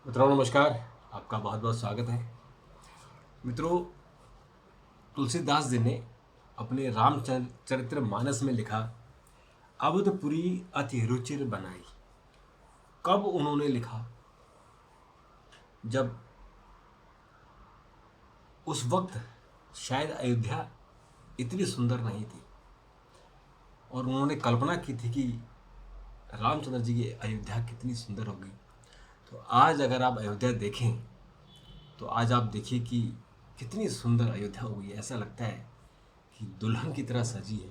मित्रों नमस्कार। आपका बहुत बहुत स्वागत है। मित्रों, तुलसीदास जी ने अपने रामचरित्र मानस में लिखा, अवधपुरी अति रुचिर बनाई। कब उन्होंने लिखा? जब उस वक्त शायद अयोध्या इतनी सुंदर नहीं थी और उन्होंने कल्पना की थी कि रामचंद्र जी की अयोध्या कितनी सुंदर होगी। तो आज अगर आप अयोध्या देखें तो आज आप देखिए कि कितनी सुंदर अयोध्या हो गई। ऐसा लगता है कि दुल्हन की तरह सजी है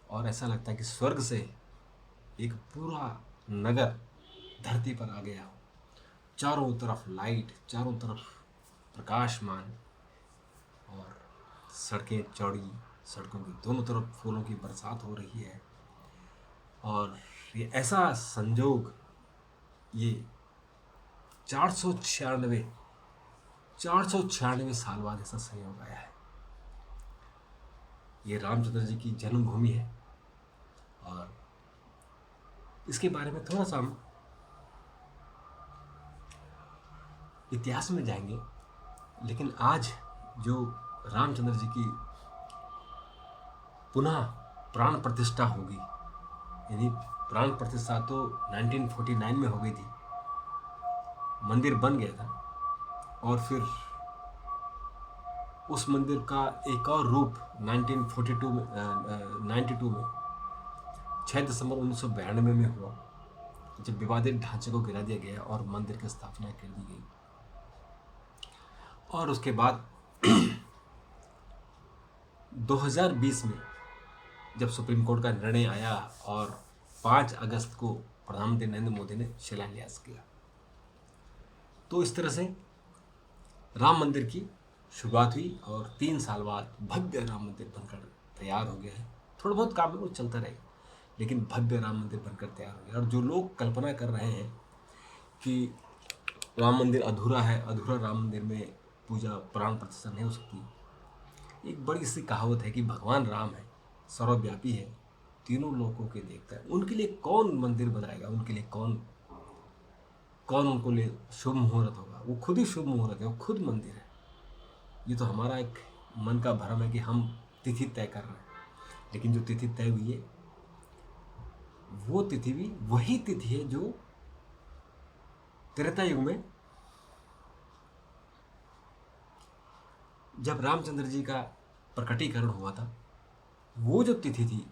और ऐसा लगता है कि स्वर्ग से एक पूरा नगर धरती पर आ गया हो। चारों तरफ लाइट, चारों तरफ प्रकाशमान और सड़कें चौड़ी, सड़कों की दोनों तरफ फूलों की बरसात हो रही है। और ये ऐसा संजोग, ये 496 साल बाद ऐसा संयोग आया है। ये रामचंद्र जी की जन्मभूमि है और इसके बारे में थोड़ा सा हम इतिहास में जाएंगे। लेकिन आज जो रामचंद्र जी की पुनः प्राण प्रतिष्ठा होगी, यानी प्राण प्रतिष्ठा तो 1949 में हो गई थी, मंदिर बन गया था और फिर उस मंदिर का एक और रूप 1942 में 92 में 6 दिसंबर 1992 में हुआ, जब विवादित ढांचे को गिरा दिया गया और मंदिर की स्थापना कर दी गई। और उसके बाद 2020 में जब सुप्रीम कोर्ट का निर्णय आया और 5 अगस्त को प्रधानमंत्री नरेंद्र मोदी ने शिलान्यास किया, तो इस तरह से राम मंदिर की शुरुआत हुई और 3 साल बाद भव्य राम मंदिर बनकर तैयार हो गया है। थोड़ा बहुत काम है वो चलता रहेगा, लेकिन भव्य राम मंदिर बनकर तैयार हो गया। और जो लोग कल्पना कर रहे हैं कि राम मंदिर अधूरा है, अधूरा राम मंदिर में पूजा प्राण प्रतिष्ठा नहीं हो सकती, एक बड़ी सी कहावत है कि भगवान राम है, सर्वव्यापी है, तीनों लोगों के देखता है। उनके लिए कौन मंदिर बनाएगा? उनके लिए कौन कौन उनको लिए शुभ मुहूर्त होगा? वो खुद ही शुभ मुहूर्त है, वो खुद मंदिर है। ये तो हमारा एक मन का भ्रम है कि हम तिथि तय कर रहे हैं, लेकिन जो तिथि तय हुई है वो तिथि भी वही तिथि है जो त्रेता युग में जब रामचंद्र जी का प्रकटीकरण हुआ था, वो जो तिथि थी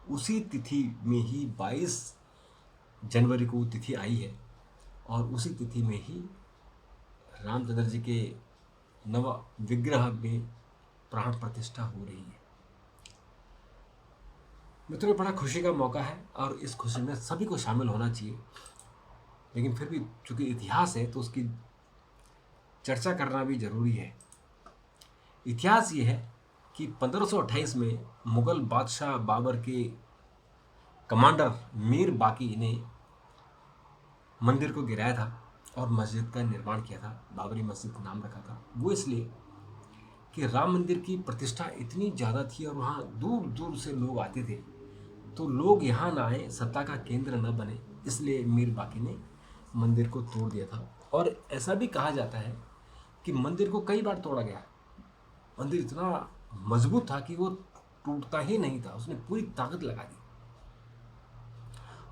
उसी तिथि में ही 22 जनवरी को तिथि आई है और उसी तिथि में ही रामचंद्र जी के नव विग्रह में प्राण प्रतिष्ठा हो रही है। मित्रों, बड़ा खुशी का मौका है और इस खुशी में सभी को शामिल होना चाहिए। लेकिन फिर भी चूंकि इतिहास है तो उसकी चर्चा करना भी जरूरी है। इतिहास ये है कि 1528 में मुगल बादशाह बाबर के कमांडर मीर बाकी ने मंदिर को गिराया था और मस्जिद का निर्माण किया था। बाबरी मस्जिद नाम रखा था वो इसलिए कि राम मंदिर की प्रतिष्ठा इतनी ज़्यादा थी और वहाँ दूर दूर से लोग आते थे, तो लोग यहाँ ना आए, सत्ता का केंद्र न बने, इसलिए मीर बाकी ने मंदिर को तोड़ दिया था। और ऐसा भी कहा जाता है कि मंदिर को कई बार तोड़ा गया। मंदिर इतना मजबूत था कि वो टूटता ही नहीं था, उसने पूरी ताकत लगा दी।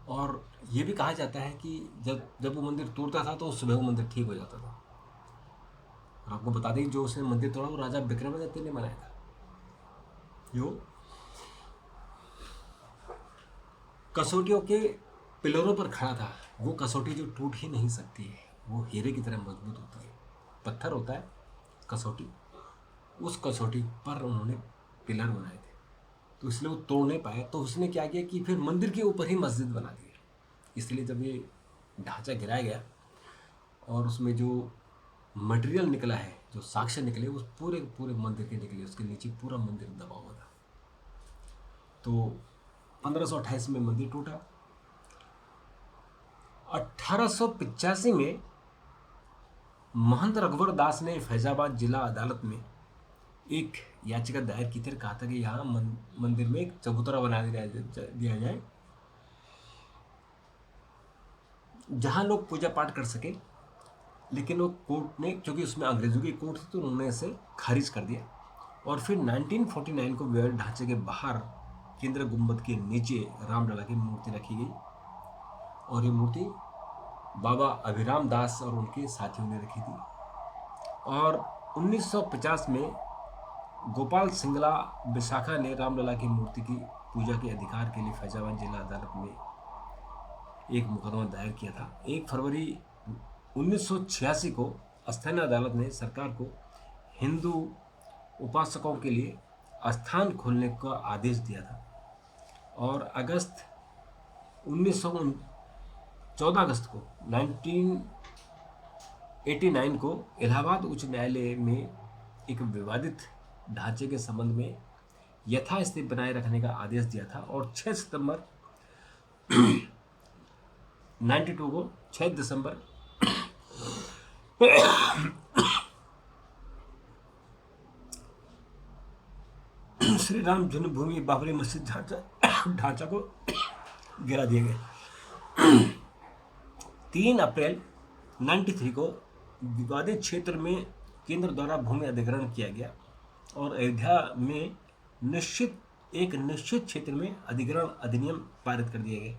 और ये भी कहा जाता है कि जब जब वो मंदिर टूटता था तो सुबह वो मंदिर ठीक हो जाता था। और आपको बता दें, जो उसने मंदिर तोड़ा वो राजा विक्रमादित्य ने बनाया था, जो कसौटियों के पिलरों पर खड़ा था। वो कसौटी जो टूट ही नहीं सकती है, वो हीरे की तरह मजबूत होती है। पत्थर होता है कसौटी, उस कसौटी पर उन्होंने पिलर बनाए थे, तो इसलिए वो तोड़ नहीं पाए। तो उसने क्या किया कि फिर मंदिर के ऊपर ही मस्जिद बना दी। इसलिए जब ये ढांचा गिराया गया और उसमें जो मटेरियल निकला है, जो साक्ष्य निकले, उस पूरे पूरे मंदिर के निकले, उसके नीचे पूरा मंदिर दबा हुआ था। तो 1528 में मंदिर टूटा। 1885 में महंत रघुवर दास ने फैजाबाद जिला अदालत में एक याचिका दायर की थी, कहा था कि यहाँ मंदिर में एक चबूतरा बना दिया जाए जहाँ लोग पूजा पाठ कर सके लेकिन वो कोर्ट ने, क्योंकि उसमें अंग्रेज़ों की कोर्ट थी, तो उन्होंने इसे खारिज कर दिया। और फिर 1949 को विवादित ढांचे के बाहर केंद्र गुंबद के नीचे रामलला की मूर्ति रखी गई, और ये मूर्ति बाबा अभिराम दास और उनके साथियों ने रखी थी। और 1950 में गोपाल सिंगला विशाखा ने रामलला की मूर्ति की पूजा के अधिकार के लिए फैजाबाद जिला अदालत में एक मुकदमा दायर किया था। 1 फरवरी 1986 को स्थानीय अदालत ने सरकार को हिंदू उपासकों के लिए स्थान खोलने का आदेश दिया था। और 14 अगस्त को 1989 को इलाहाबाद उच्च न्यायालय में एक विवादित ढांचे के संबंध में यथास्थिति बनाए रखने का आदेश दिया था। और 6 सितंबर 92 को 6 दिसंबर श्री राम जन्मभूमि बाबरी मस्जिद ढांचा को गिरा दिए गए। 3 अप्रैल 93 को विवादित क्षेत्र में केंद्र द्वारा भूमि अधिग्रहण किया गया और अयोध्या में एक निश्चित क्षेत्र में अधिग्रहण अधिनियम पारित कर दिए गए।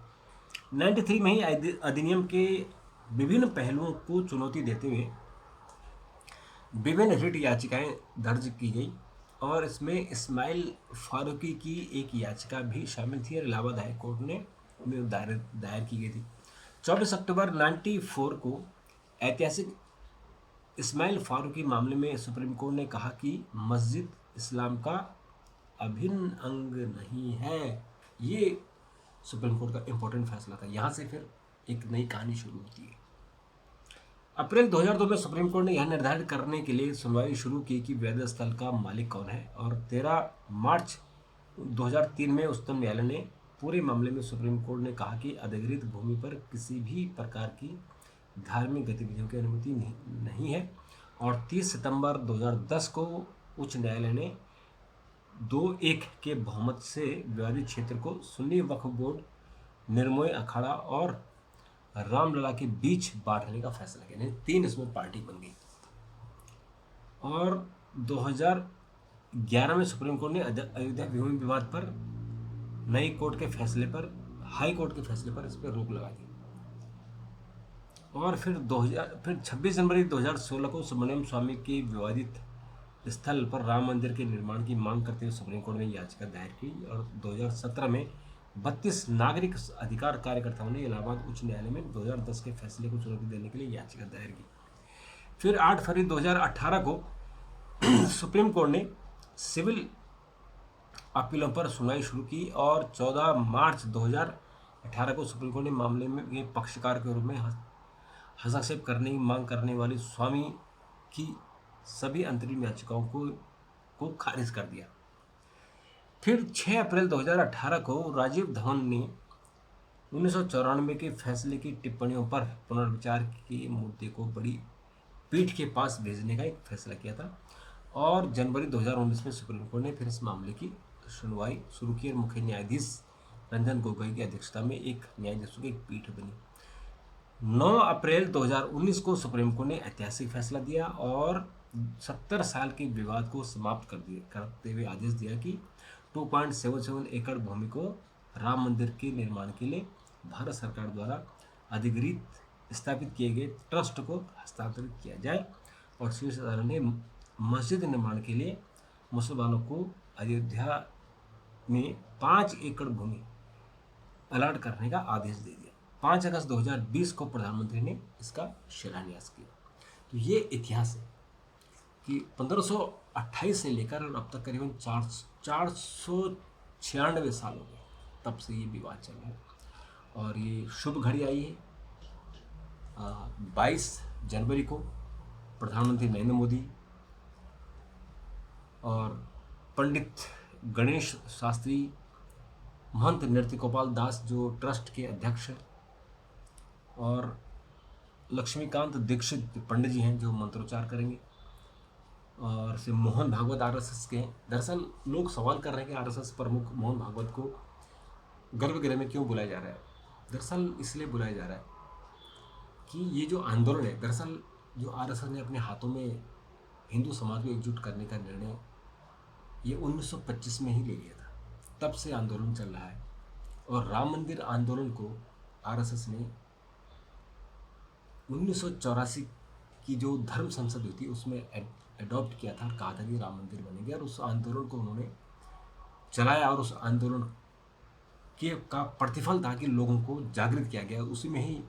93 में ही अधिनियम के विभिन्न पहलुओं को चुनौती देते हुए विभिन्न रिट याचिकाएं दर्ज की गई, और इसमें इस्माइल फारूकी की एक याचिका भी शामिल थी और इलाहाबाद हाई कोर्ट ने दायर की गई थी। 24 अक्टूबर 94 को ऐतिहासिक इस्माइल फारूकी मामले में सुप्रीम कोर्ट ने कहा कि मस्जिद इस्लाम का अभिन्न अंग नहीं है। ये सुप्रीम कोर्ट का इम्पोर्टेंट फैसला था। यहाँ से फिर एक नई कहानी शुरू होती है। अप्रैल 2002 में सुप्रीम कोर्ट ने यह निर्धारित करने के लिए सुनवाई शुरू की कि विवादित स्थल का मालिक कौन है, और 13 मार्च 2003 में उच्चतम न्यायालय ने पूरे मामले में सुप्रीम कोर्ट ने कहा कि अधिग्रहित भूमि पर किसी भी प्रकार की धार्मिक गतिविधियों की अनुमति नहीं है। और 30 सितंबर 2010 को उच्च न्यायालय ने 2-1 के बहुमत से विवादित क्षेत्र को सुन्नी वक्फ बोर्ड, निर्मोही अखाड़ा और रामलला के बीच बांटने का फैसला किया। 3 इसमें पार्टी बन गई। और 2011 में सुप्रीम कोर्ट ने अयोध्या भूमि विवाद पर हाई कोर्ट के फैसले पर इस पर रोक लगा दी। और फिर 26 जनवरी 2016 को सुब्रमण्यम स्वामी के विवादित स्थल पर राम मंदिर के निर्माण की मांग करते हुए सुप्रीम कोर्ट में याचिका दायर की। और 2017 में 32 नागरिक अधिकार कार्यकर्ताओं ने इलाहाबाद उच्च न्यायालय में 2010 के फैसले को चुनौती देने के लिए याचिका दायर की। फिर 8 फरवरी 2018 को सुप्रीम कोर्ट ने सिविल अपीलों पर सुनवाई शुरू की, और 14 मार्च 2018 को सुप्रीम कोर्ट ने मामले में पक्षकार के रूप में हस्तक्षेप करने की मांग करने वाली स्वामी की सभी अंतरिम याचिकाओं को खारिज कर दिया। फिर 6 अप्रैल 2018 को राजीव धवन ने 1994 के फैसले की टिप्पणियों पर पुनर्विचार के मुद्दे को बड़ी पीठ के पास भेजने का एक फैसला किया था। और जनवरी 2019 में सुप्रीम कोर्ट ने फिर इस मामले की सुनवाई शुरू की और मुख्य न्यायाधीश रंजन गोगोई की अध्यक्षता में एक न्यायाधीशों की एक पीठ बनी। 9 अप्रैल 2019 को सुप्रीम कोर्ट ने ऐतिहासिक फैसला दिया और 70 साल के विवाद को समाप्त करते हुए आदेश दिया कि 2.77 एकड़ भूमि को राम मंदिर के निर्माण के लिए भारत सरकार द्वारा अधिग्रहित स्थापित किए गए ट्रस्ट को हस्तांतरित किया जाए। और शीर्ष अदालत ने मस्जिद निर्माण के लिए मुसलमानों को अयोध्या में 5 एकड़ भूमि अलॉट करने का आदेश दे दिया। 5 अगस्त 2020 को प्रधानमंत्री ने इसका शिलान्यास किया। तो ये इतिहास है कि 1528 से लेकर और अब तक करीबन 496 साल हो गए, तब से ये विवाद चल रहा है। और ये शुभ घड़ी आई है 22 जनवरी को प्रधानमंत्री नरेंद्र मोदी और पंडित गणेश शास्त्री, महंत नृत्य गोपाल दास जो ट्रस्ट के अध्यक्ष हैं, और लक्ष्मीकांत दीक्षित पंडित जी हैं जो मंत्रोच्चार करेंगे, और से मोहन भागवत आरएसएस के हैं। दरअसल लोग सवाल कर रहे हैं कि आरएसएस प्रमुख मोहन भागवत को गर्भगृह में क्यों बुलाया जा रहा है। दरअसल इसलिए बुलाया जा रहा है कि ये जो आंदोलन है, दरअसल जो आरएसएस ने अपने हाथों में हिंदू समाज को एकजुट करने का निर्णय ये 1925 में ही ले लिया था। तब से आंदोलन चल रहा है और राम मंदिर आंदोलन को आरएसएस ने 1984 की जो धर्म संसद हुई थी उसमें एडॉप्ट किया था और कहा था कि राम मंदिर बनेगा, और उस आंदोलन को उन्होंने चलाया और उस आंदोलन के का प्रतिफल था कि लोगों को जागृत किया गया। उसी में ही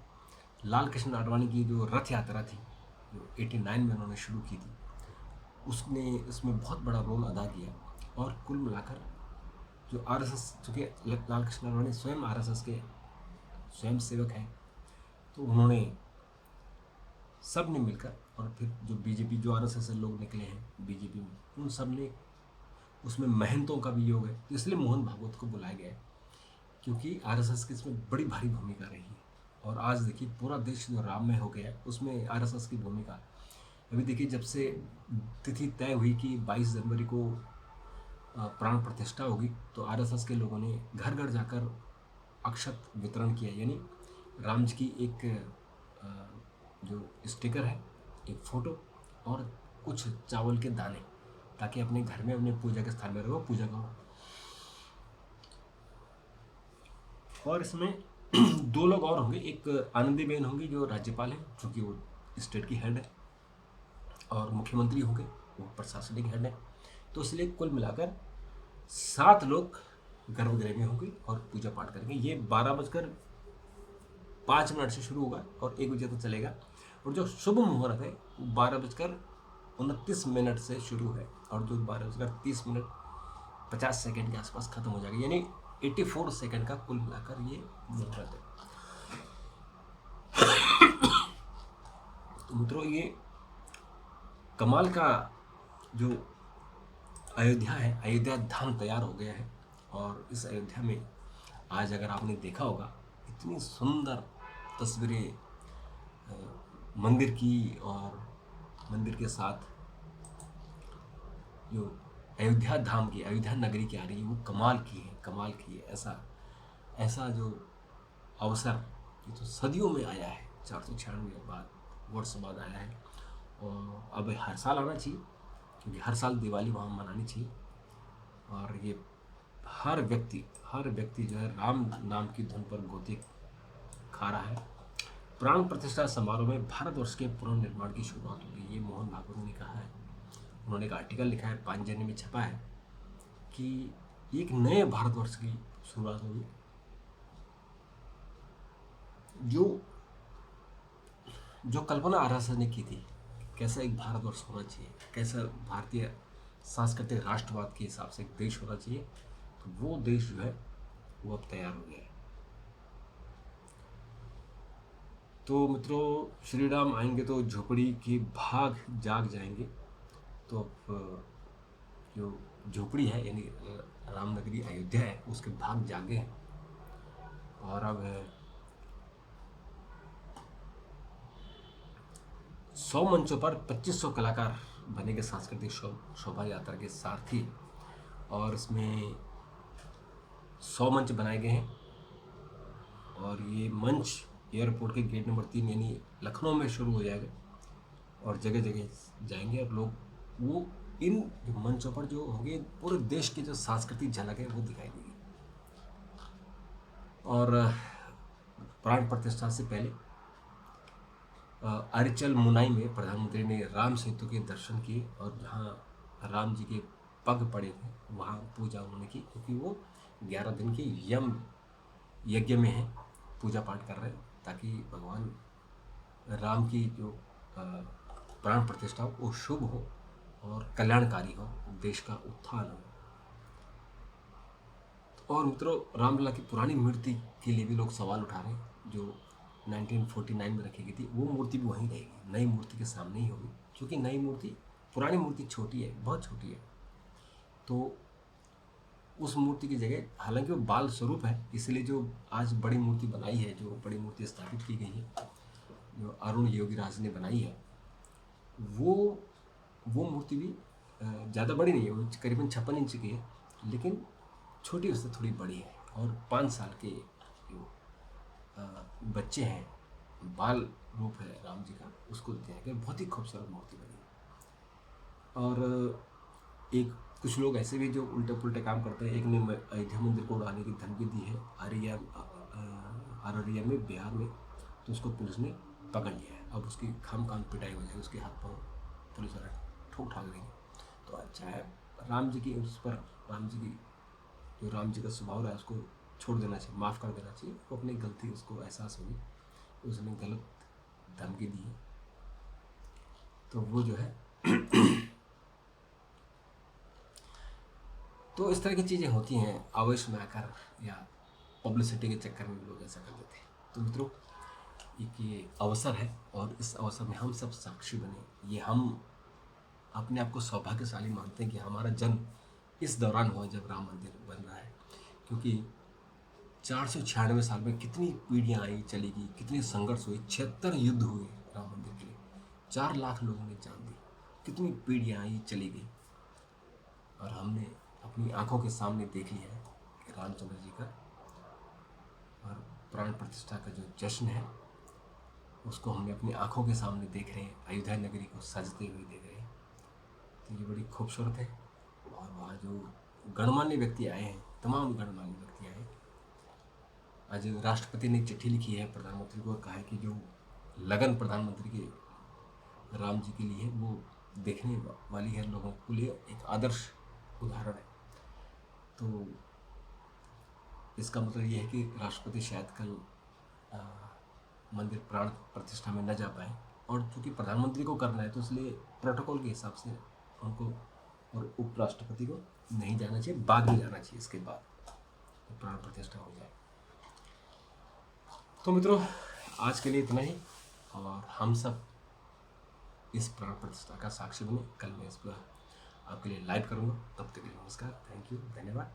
लाल कृष्ण आडवाणी की जो रथ यात्रा थी जो 89 में उन्होंने शुरू की थी, उसने इसमें बहुत बड़ा रोल अदा किया। और कुल मिलाकर जो आरएसएस, चूँकि लाल कृष्ण आडवाणी स्वयं आरएसएस के स्वयं सेवक हैं, तो उन्होंने सब ने मिलकर, और फिर जो बीजेपी जो आरएसएस से लोग निकले हैं बीजेपी में, उन सब ने, उसमें महंतों का भी योग है, तो इसलिए मोहन भागवत को बुलाया गया है क्योंकि आरएसएस की इसमें बड़ी भारी भूमिका रही है। और आज देखिए पूरा देश जो राममय हो गया है उसमें आरएसएस की भूमिका। अभी देखिए जब से तिथि तय हुई कि 22 जनवरी को प्राण प्रतिष्ठा होगी, तो आरएसएस के लोगों ने घर घर जाकर अक्षत वितरण किया, यानी राम जी की एक जो स्टिकर है, एक फ़ोटो और कुछ चावल के दाने, ताकि अपने घर में अपने पूजा के स्थान में रहो, पूजा करो। और इसमें दो लोग और होंगे, एक आनंदीबेन होंगी जो राज्यपाल हैं, क्योंकि वो स्टेट की हेड है, और मुख्यमंत्री होंगे, वो प्रशासनिक हेड है। तो इसलिए कुल मिलाकर 7 लोग गर्भगृह में होंगे और पूजा पाठ करेंगे। ये 12:05 से शुरू होगा और 1 बजे तक चलेगा। और जो शुभ मुहूर्त है वो 12:29 से शुरू है और जो 12:30 के आसपास खत्म हो जाएगा, यानी 84 सेकंड का कुल मिलाकर ये मुहूर्त है। तो मित्रों, ये कमाल का जो अयोध्या है, अयोध्या धाम तैयार हो गया है। और इस अयोध्या में आज अगर आपने देखा होगा, इतनी सुंदर तस्वीरें मंदिर की, और मंदिर के साथ जो अयोध्या धाम की, अयोध्या नगरी की आ रही है, वो कमाल की है, कमाल की है। ऐसा जो अवसर ये तो सदियों में आया है, 496 वर्ष बाद आया है, और अब हर साल आना चाहिए, क्योंकि हर साल दिवाली वहाँ मनानी चाहिए। और ये हर व्यक्ति जो है राम नाम की धुन पर गोती खा रहा है। प्राण प्रतिष्ठा समारोह में भारतवर्ष के पुनर्निर्माण की शुरुआत होगी, ये मोहन भागवत ने कहा है। उन्होंने एक आर्टिकल लिखा है, पांचजन्य में छपा है, कि एक नए भारतवर्ष की शुरुआत होगी, जो कल्पना आरएसएस ने की थी, कैसा एक भारतवर्ष होना चाहिए, कैसा भारतीय सांस्कृतिक राष्ट्रवाद के हिसाब से एक देश होना चाहिए, तो वो देश जो है वो अब तैयार हो गया है। तो मित्रों, श्री राम आएंगे तो झोपड़ी के भाग जाग जाएंगे। तो अब जो झोपड़ी है, यानी रामनगरी अयोध्या है, उसके भाग जागे हैं। और अब 100 मंचों पर 2500 कलाकार बनेंगे सांस्कृतिक शोभा यात्रा के सारथी। और इसमें 100 मंच बनाए गए हैं, और ये मंच एयरपोर्ट के गेट नंबर 3 यानी लखनऊ में शुरू हो जाएगा, और जगह जगह जाएंगे, और लोग वो इन मंचों पर जो होंगे, पूरे देश की जो सांस्कृतिक झलक है वो दिखाई देगी। और प्राण प्रतिष्ठा से पहले अरिचल मुनाई में प्रधानमंत्री ने राम सेतु के दर्शन किए, और जहाँ राम जी के पग पड़े थे वहाँ पूजा उन्होंने की, क्योंकि वो 11 दिन के यज्ञ में है, पूजा पाठ कर रहे हैं, ताकि भगवान राम की जो प्राण प्रतिष्ठा हो वो शुभ हो और कल्याणकारी हो, देश का उत्थान हो। और मित्रों, रामलला की पुरानी मूर्ति के लिए भी लोग सवाल उठा रहे हैं, जो 1949 में रखी गई थी, वो मूर्ति भी वहीं रहेगी, नई मूर्ति के सामने ही होगी, क्योंकि नई मूर्ति, पुरानी मूर्ति छोटी है, बहुत छोटी है। तो उस मूर्ति की जगह, हालांकि वो बाल स्वरूप है, इसलिए जो आज बड़ी मूर्ति बनाई है, जो बड़ी मूर्ति स्थापित की गई है, जो अरुण योगीराज ने बनाई है, वो मूर्ति भी ज़्यादा बड़ी नहीं है, वो करीबन 56 इंच की है, लेकिन छोटी उससे थोड़ी बड़ी है। और 5 साल के जो बच्चे हैं बाल रूप है राम जी का, उसको दिया गया। बहुत ही खूबसूरत मूर्ति बनी। और एक कुछ लोग ऐसे भी जो उल्टे पुल्टे काम करते हैं। एक ने अयोध्या मंदिर को उड़ाने की धमकी दी है अररिया में, बिहार में, तो उसको पुलिस ने पकड़ लिया है। अब उसकी खाम पिटाई हो जाएगी, उसके हाथ पाँव पुलिस वाले ठोक ठाक देंगे। तो अच्छा है, राम जी की उस पर, राम जी की जो राम जी का स्वभाव रहा है उसको छोड़ देना चाहिए, माफ़ कर देना चाहिए। वो अपनी गलती उसको एहसास होगी, उसने गलत धमकी दी है, तो वो जो है तो इस तरह की चीज़ें होती हैं आवेश में आकर, या पब्लिसिटी के चक्कर में लोग ऐसा कर देते हैं। तो मित्रों, एक ये अवसर है और इस अवसर में हम सब साक्षी बने। ये हम अपने आप को सौभाग्यशाली मानते हैं कि हमारा जन्म इस दौरान हुआ जब राम मंदिर बन रहा है। क्योंकि 496 साल में कितनी पीढ़ियाँ आई चली गई, कितने संघर्ष हुए, 76 युद्ध हुए राम मंदिर के लिए, 4 लाख लोगों ने जान दी, कितनी पीढ़ियाँ आई चली गई, और हमने अपनी आंखों के सामने देख लिया है कि रामचंद्र जी का और प्राण प्रतिष्ठा का जो जश्न है उसको हमने अपनी आंखों के सामने देख रहे हैं, अयोध्या नगरी को सजते हुए देख रहे हैं। तो ये बड़ी खूबसूरत है। और वहाँ जो गणमान्य व्यक्ति आए हैं, तमाम गणमान्य व्यक्ति आए। आज राष्ट्रपति ने चिट्ठी लिखी है प्रधानमंत्री को और कहा है कि जो लगन प्रधानमंत्री के राम जी के लिए वो देखने वाली है, लोगों के लिए एक आदर्श उदाहरण है। तो इसका मतलब ये है कि राष्ट्रपति शायद कल मंदिर प्राण प्रतिष्ठा में न जा पाए, और चूँकि प्रधानमंत्री को करना है तो इसलिए प्रोटोकॉल के हिसाब से उनको और उपराष्ट्रपति को नहीं जाना चाहिए, बाद में जाना चाहिए, इसके बाद तो प्राण प्रतिष्ठा हो जाए। तो मित्रों, आज के लिए इतना ही, और हम सब इस प्राण प्रतिष्ठा का साक्षी बने। कल मैं इस पर आपके लिए लाइव करूँगा। तब तक के लिए नमस्कार, थैंक यू, धन्यवाद।